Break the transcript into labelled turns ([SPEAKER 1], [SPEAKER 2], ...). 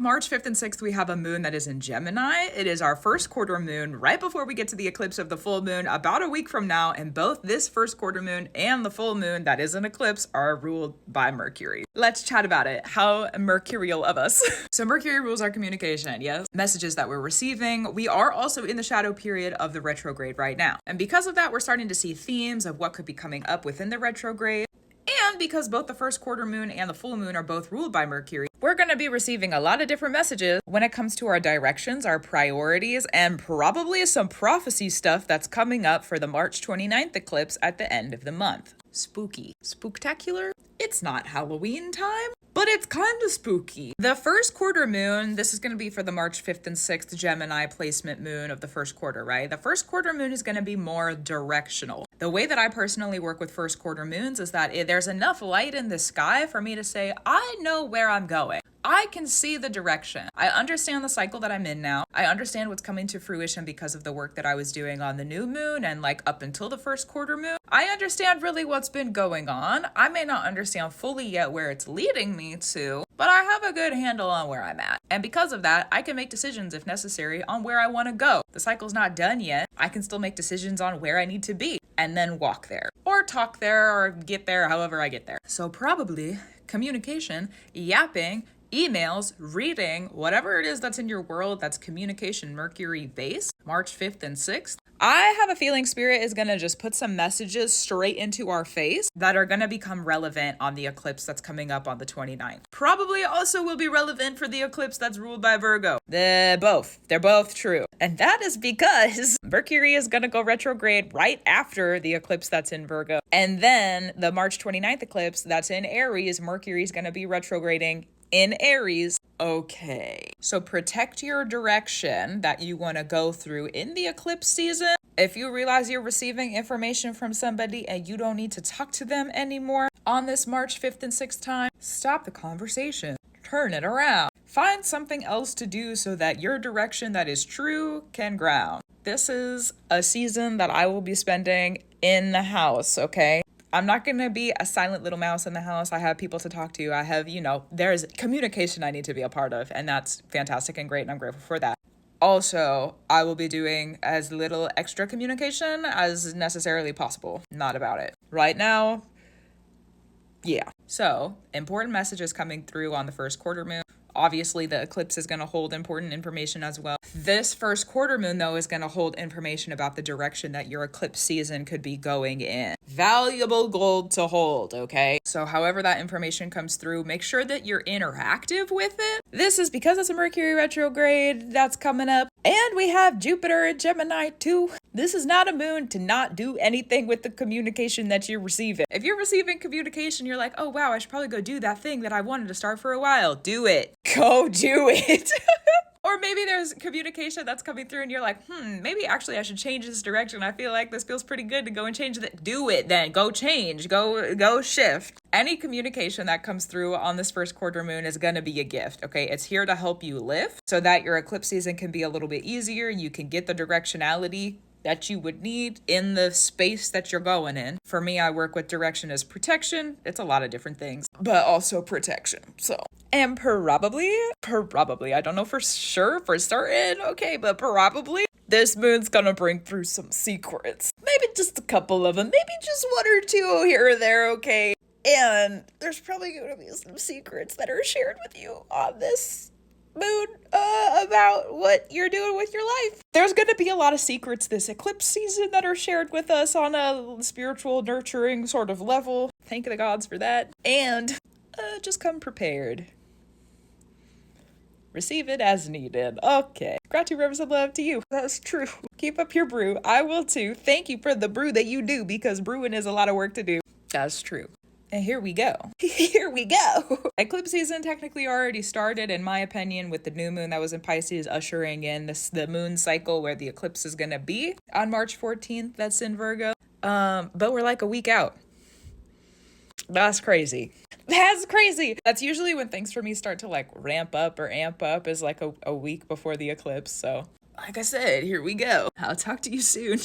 [SPEAKER 1] March 5th and 6th, we have a moon that is in Gemini. It is our first quarter moon right before we get to the eclipse of the full moon about a week from now. And both this first quarter moon and the full moon that is an eclipse are ruled by Mercury. Let's chat about it. How mercurial of us. So Mercury rules our communication, yes? Messages that we're receiving. We are also in the shadow period of the retrograde right now. And because of that, we're starting to see themes of what could be coming up within the retrograde. And because both the first quarter moon and the full moon are both ruled by Mercury, we're going to be receiving a lot of different messages when it comes to our directions, our priorities, and probably some prophecy stuff that's coming up for the March 29th eclipse at the end of the month. Spooky. Spooktacular? It's not Halloween time, but it's kind of spooky. The first quarter moon, this is going to be for the March 5th and 6th Gemini placement moon of the first quarter, right? The first quarter moon is going to be more directional. The way that I personally work with first quarter moons is that there's enough light in the sky for me to say, I know where I'm going. I can see the direction. I understand the cycle that I'm in now. I understand what's coming to fruition because of the work that I was doing on the new moon and like up until the first quarter moon. I understand really what's been going on. I may not understand fully yet where it's leading me to, but I have a good handle on where I'm at. And because of that, I can make decisions if necessary on where I want to go. The cycle's not done yet. I can still make decisions on where I need to be and then walk there or talk there or get there however I get there. So probably communication, yapping, emails, reading, whatever it is that's in your world that's communication Mercury based, March 5th and 6th. I have a feeling Spirit is going to just put some messages straight into our face that are going to become relevant on the eclipse that's coming up on the 29th. Probably also will be relevant for the eclipse that's ruled by Virgo. They're both true. And that is because Mercury is going to go retrograde right after the eclipse that's in Virgo. And then the March 29th eclipse that's in Aries, Mercury is going to be retrograding in Aries. Okay, so protect your direction that you want to go through in the eclipse season. If you realize you're receiving information from somebody and you don't need to talk to them anymore on this March 5th and 6th time, stop the conversation. Turn it around. Find something else to do so that your direction that is true can ground. This is a season that I will be spending in the house, okay? I'm not going to be a silent little mouse in the house. I have people to talk to. I have, there's communication I need to be a part of, and that's fantastic and great, and I'm grateful for that. Also, I will be doing as little extra communication as necessarily possible. Not about it. Right now, yeah. So, important messages coming through on the first quarter moon. Obviously, the eclipse is going to hold important information as well. This first quarter moon, though, is going to hold information about the direction that your eclipse season could be going in. Valuable gold to hold, okay? So however that information comes through, make sure that you're interactive with it. This is because it's a Mercury retrograde that's coming up. And we have Jupiter in Gemini too. This is not a moon to not do anything with the communication that you're receiving. If you're receiving communication, you're like, oh wow, I should probably go do that thing that I wanted to start for a while. Do it. Go do it. Or maybe there's communication that's coming through and you're like, maybe actually I should change this direction. I feel like this feels pretty good to go and change it. Do it then. Go change. Go shift. Any communication that comes through on this first quarter moon is going to be a gift, okay? It's here to help you lift so that your eclipse season can be a little bit easier. You can get the directionality that you would need in the space that you're going in. For me, I work with direction as protection. It's a lot of different things, but also protection. And probably, I don't know for sure, for certain, okay, but probably this moon's gonna bring through some secrets. Maybe just a couple of them, maybe just one or two here or there, okay? And there's probably gonna be some secrets that are shared with you on this moon about what you're doing with your life. There's going to be a lot of secrets this eclipse season that are shared with us on a spiritual, nurturing sort of level. Thank the gods for that. And just come prepared. Receive it as needed. Okay. Gratitude, rivers of love to you. That's true. Keep up your brew. I will too. Thank you for the brew that you do because brewing is a lot of work to do. That's true. And here we go. Here we go. Eclipse season technically already started, in my opinion, with the new moon that was in Pisces ushering in the moon cycle where the eclipse is going to be on March 14th. That's in Virgo. But we're like a week out. That's crazy. That's crazy. That's usually when things for me start to like ramp up or amp up is like a week before the eclipse. So like I said, here we go. I'll talk to you soon.